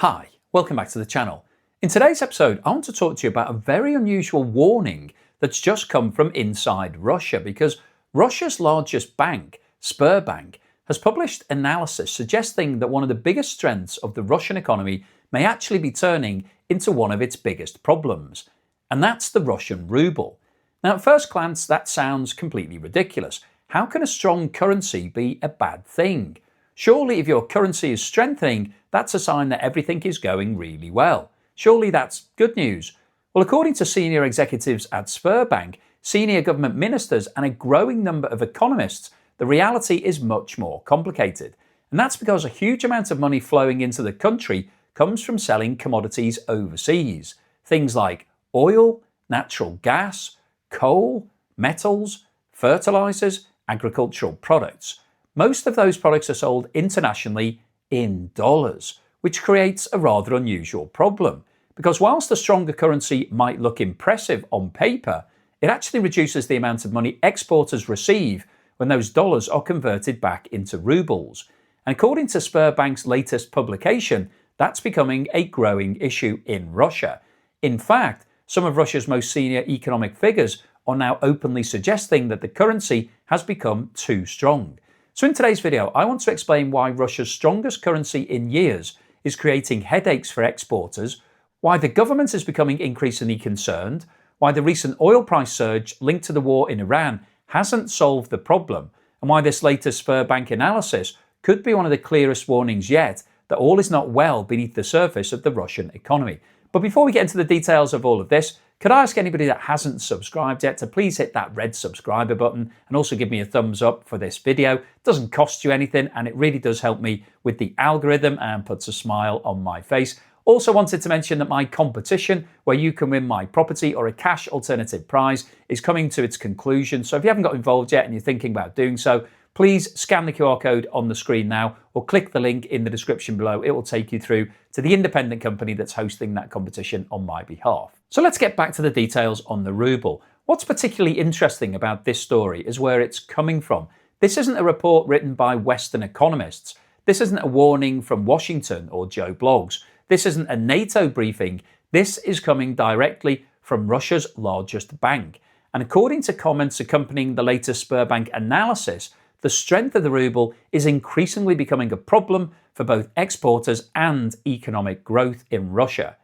Hi, welcome back to the channel. In today's episode, I want to talk to you about a very unusual warning that's just come from inside Russia, because Russia's largest bank, Sberbank, has published analysis suggesting that one of the biggest strengths of the Russian economy may actually be turning into one of its biggest problems, and that's the Russian ruble. Now, at first glance, that sounds completely ridiculous. How can a strong currency be a bad thing? Surely if your currency is strengthening, that's a sign that everything is going really well. Surely that's good news. Well, according to senior executives at Sberbank, senior government ministers and a growing number of economists, the reality is much more complicated. And that's because a huge amount of money flowing into the country comes from selling commodities overseas. Things like oil, natural gas, coal, metals, fertilizers, agricultural products. Most of those products are sold internationally in dollars, which creates a rather unusual problem. Because whilst a stronger currency might look impressive on paper, it actually reduces the amount of money exporters receive when those dollars are converted back into rubles. And according to Sberbank's latest publication, that's becoming a growing issue in Russia. In fact, some of Russia's most senior economic figures are now openly suggesting that the currency has become too strong. So in today's video, I want to explain why Russia's strongest currency in years is creating headaches for exporters, why the government is becoming increasingly concerned, why the recent oil price surge linked to the war in Iran hasn't solved the problem, and why this latest Sberbank analysis could be one of the clearest warnings yet that all is not well beneath the surface of the Russian economy. But before we get into the details of all of this, could I ask anybody that hasn't subscribed yet to please hit that red subscriber button and also give me a thumbs up for this video. It doesn't cost you anything and it really does help me with the algorithm and puts a smile on my face. Also wanted to mention that my competition, where you can win my property or a cash alternative prize, is coming to its conclusion. So if you haven't got involved yet and you're thinking about doing so, please scan the QR code on the screen now or click the link in the description below. It will take you through to the independent company that's hosting that competition on my behalf. So let's get back to the details on the ruble. What's particularly interesting about this story is where it's coming from. This isn't a report written by Western economists. This isn't a warning from Washington or Joe Blogs. This isn't a NATO briefing. This is coming directly from Russia's largest bank. And according to comments accompanying the latest Sberbank analysis, the strength of the ruble is increasingly becoming a problem for both exporters and economic growth in Russia.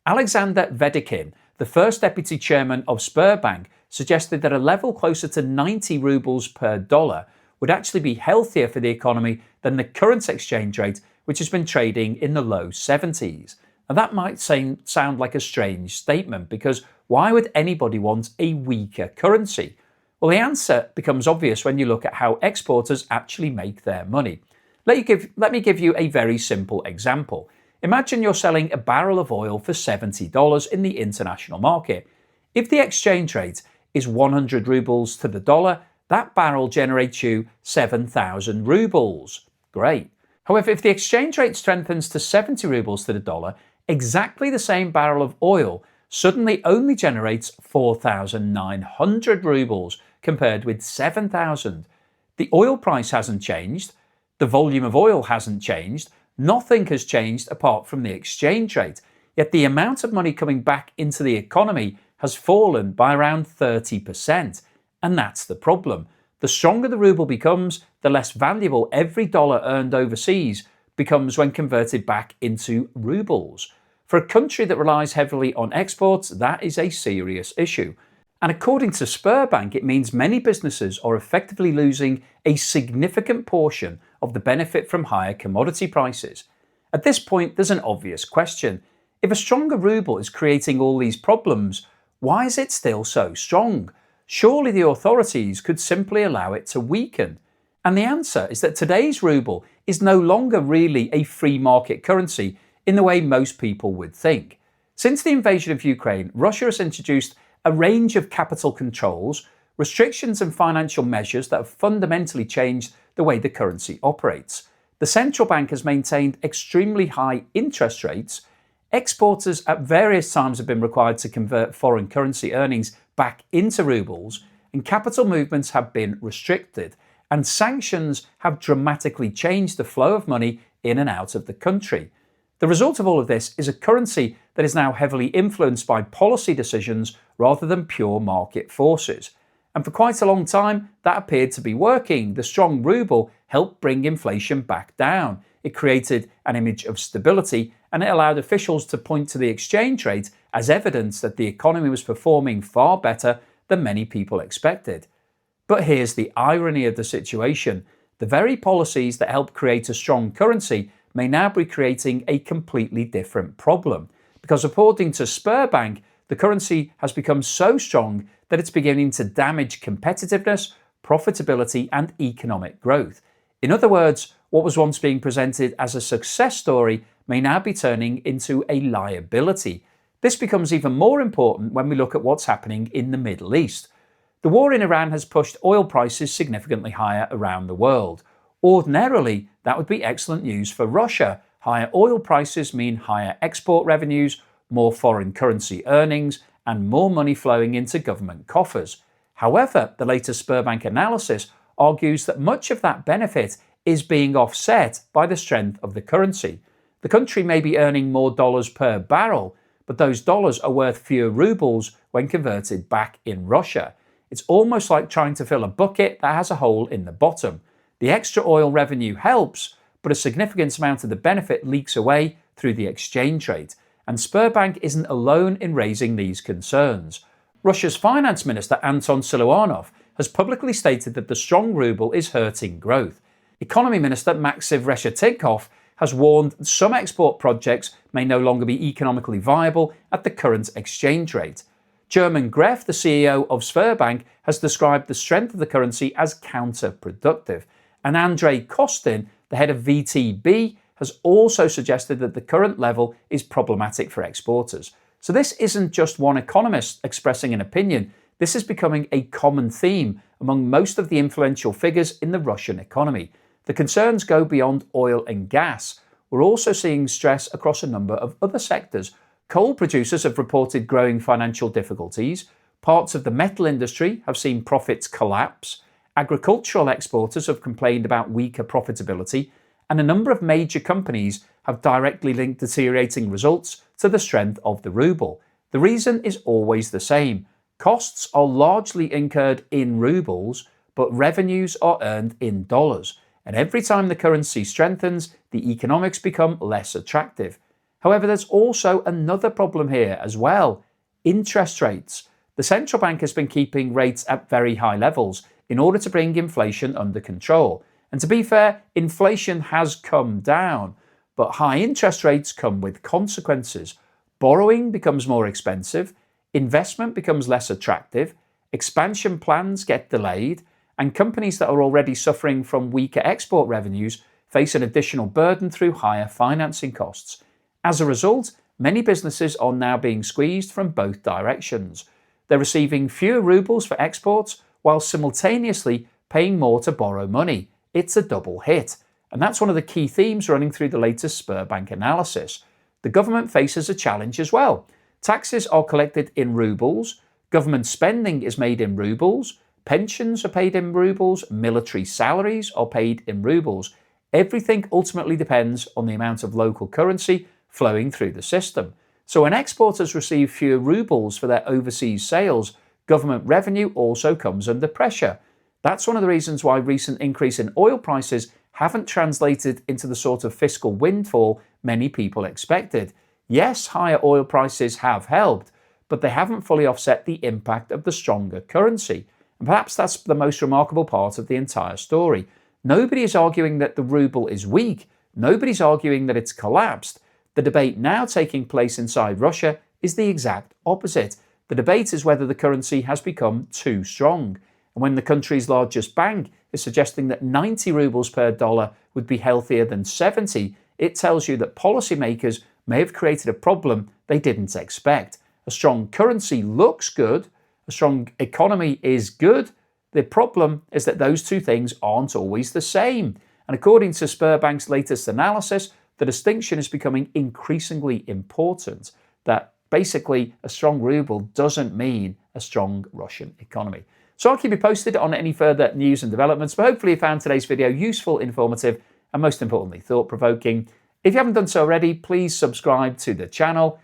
Alexander Vedekin, the first deputy chairman of Sberbank, suggested that a level closer to 90 rubles per dollar would actually be healthier for the economy than the current exchange rate, which has been trading in the low 70s. Now that might sound like a strange statement, because why would anybody want a weaker currency? Well, the answer becomes obvious when you look at how exporters actually make their money. Let me give you a very simple example. Imagine you're selling a barrel of oil for $70 in the international market. If the exchange rate is 100 rubles to the dollar, that barrel generates you 7,000 rubles. Great. However, if the exchange rate strengthens to 70 rubles to the dollar, exactly the same barrel of oil suddenly only generates 4,900 rubles compared with 7,000. The oil price hasn't changed, the volume of oil hasn't changed, nothing has changed apart from the exchange rate, yet the amount of money coming back into the economy has fallen by around 30%. And that's the problem. The stronger the ruble becomes, the less valuable every dollar earned overseas becomes when converted back into rubles. For a country that relies heavily on exports, that is a serious issue. And according to Sberbank, it means many businesses are effectively losing a significant portion of the benefit from higher commodity prices. At this point, there's an obvious question. If a stronger ruble is creating all these problems, why is it still so strong? Surely the authorities could simply allow it to weaken. And the answer is that today's ruble is no longer really a free market currency in the way most people would think. Since the invasion of Ukraine, Russia has introduced a range of capital controls, restrictions and financial measures that have fundamentally changed the way the currency operates. The central bank has maintained extremely high interest rates. Exporters at various times have been required to convert foreign currency earnings back into rubles, and capital movements have been restricted, and sanctions have dramatically changed the flow of money in and out of the country. The result of all of this is a currency that is now heavily influenced by policy decisions rather than pure market forces. And for quite a long time, that appeared to be working. The strong ruble helped bring inflation back down. It created an image of stability, and it allowed officials to point to the exchange rate as evidence that the economy was performing far better than many people expected. But here's the irony of the situation. The very policies that helped create a strong currency may now be creating a completely different problem. Because according to Sberbank, the currency has become so strong that it's beginning to damage competitiveness, profitability, and economic growth. In other words, what was once being presented as a success story may now be turning into a liability. This becomes even more important when we look at what's happening in the Middle East. The war in Iran has pushed oil prices significantly higher around the world. Ordinarily, that would be excellent news for Russia. Higher oil prices mean higher export revenues, more foreign currency earnings, and more money flowing into government coffers. However, the latest Sberbank analysis argues that much of that benefit is being offset by the strength of the currency. The country may be earning more dollars per barrel, but those dollars are worth fewer rubles when converted back in Russia. It's almost like trying to fill a bucket that has a hole in the bottom. The extra oil revenue helps, but a significant amount of the benefit leaks away through the exchange rate. And Sberbank isn't alone in raising these concerns. Russia's finance minister Anton Siluanov has publicly stated that the strong ruble is hurting growth. Economy Minister Maxim Reshetnikov has warned some export projects may no longer be economically viable at the current exchange rate. German Gref, the CEO of Sberbank, has described the strength of the currency as counterproductive. And Andrei Kostin, the head of VTB, has also suggested that the current level is problematic for exporters. So this isn't just one economist expressing an opinion. This is becoming a common theme among most of the influential figures in the Russian economy. The concerns go beyond oil and gas. We're also seeing stress across a number of other sectors. Coal producers have reported growing financial difficulties. Parts of the metal industry have seen profits collapse. Agricultural exporters have complained about weaker profitability. And a number of major companies have directly linked deteriorating results to the strength of the ruble. The reason is always the same. Costs are largely incurred in rubles, but revenues are earned in dollars. And every time the currency strengthens, the economics become less attractive. However, there's also another problem here as well. Interest rates. The central bank has been keeping rates at very high levels in order to bring inflation under control. And to be fair, inflation has come down, but high interest rates come with consequences. Borrowing becomes more expensive, investment becomes less attractive, expansion plans get delayed, and companies that are already suffering from weaker export revenues face an additional burden through higher financing costs. As a result, many businesses are now being squeezed from both directions. They're receiving fewer rubles for exports while simultaneously paying more to borrow money. It's a double hit. And that's one of the key themes running through the latest Sberbank analysis. The government faces a challenge as well. Taxes are collected in rubles, government spending is made in rubles, pensions are paid in rubles, military salaries are paid in rubles. Everything ultimately depends on the amount of local currency flowing through the system. So when exporters receive fewer rubles for their overseas sales, government revenue also comes under pressure. That's one of the reasons why recent increase in oil prices haven't translated into the sort of fiscal windfall many people expected. Yes, higher oil prices have helped, but they haven't fully offset the impact of the stronger currency. And perhaps that's the most remarkable part of the entire story. Nobody is arguing that the ruble is weak. Nobody's arguing that it's collapsed. The debate now taking place inside Russia is the exact opposite. The debate is whether the currency has become too strong. And when the country's largest bank is suggesting that 90 rubles per dollar would be healthier than 70, it tells you that policymakers may have created a problem they didn't expect. A strong currency looks good, a strong economy is good. The problem is that those two things aren't always the same. And according to Sberbank's latest analysis, the distinction is becoming increasingly important, that basically a strong ruble doesn't mean a strong Russian economy. So I'll keep you posted on any further news and developments, but hopefully you found today's video useful, informative, and most importantly, thought-provoking. If you haven't done so already, please subscribe to the channel.